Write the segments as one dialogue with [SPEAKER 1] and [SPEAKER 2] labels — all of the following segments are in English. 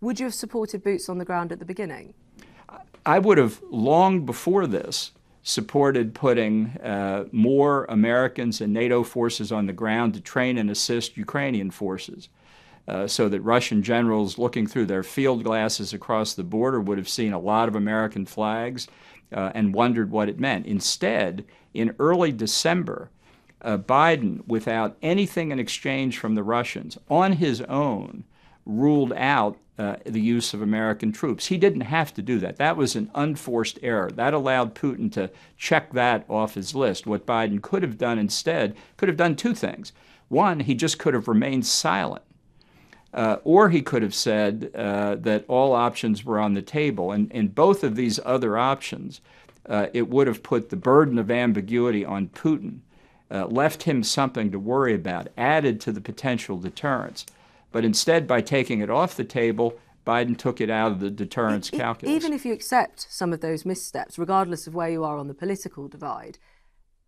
[SPEAKER 1] Would you have supported boots on the ground at the beginning?
[SPEAKER 2] I would have, long before this, supported putting more Americans and NATO forces on the ground to train and assist Ukrainian forces, so that Russian generals looking through their field glasses across the border would have seen a lot of American flags and wondered what it meant. Instead, in early December, Biden, without anything in exchange from the Russians, on his own, ruled out the use of American troops. He didn't have to do that. That was an unforced error. That allowed Putin to check that off his list. What Biden could have done instead, could have done two things. One, he just could have remained silent. Or he could have said that all options were on the table. And in both of these other options, it would have put the burden of ambiguity on Putin, left him something to worry about, added to the potential deterrence. But instead, by taking it off the table, Biden took it out of the deterrence calculus.
[SPEAKER 1] Even if you accept some of those missteps, regardless of where you are on the political divide,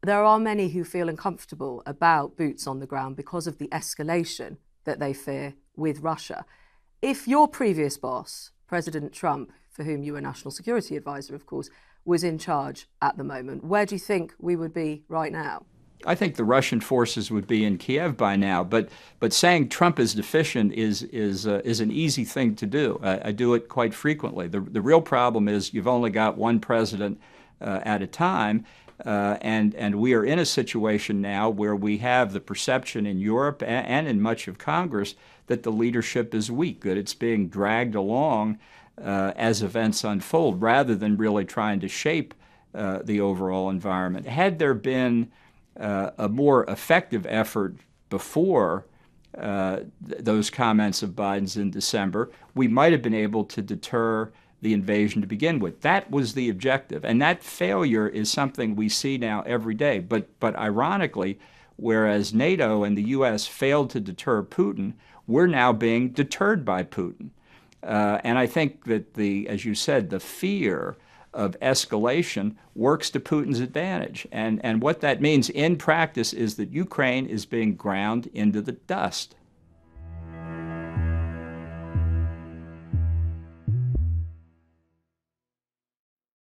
[SPEAKER 1] there are many who feel uncomfortable about boots on the ground because of the escalation that they fear with Russia. If your previous boss, President Trump, for whom you were National Security Adviser, of course, was in charge at the moment, where do you think we would be right now?
[SPEAKER 2] I think the Russian forces would be in Kyiv by now, but saying Trump is deficient is an easy thing to do. I do it quite frequently. The real problem is you've only got one president at a time, and we are in a situation now where we have the perception in Europe and in much of Congress that the leadership is weak, that it's being dragged along as events unfold, rather than really trying to shape the overall environment. Had there been a more effective effort before those comments of Biden's in December, we might have been able to deter the invasion to begin with. That was the objective. And that failure is something we see now every day. But ironically, whereas NATO and the U.S. failed to deter Putin, we're now being deterred by Putin. And I think that as you said, the fear of escalation works to Putin's advantage. And what that means in practice is that Ukraine is being ground into the dust.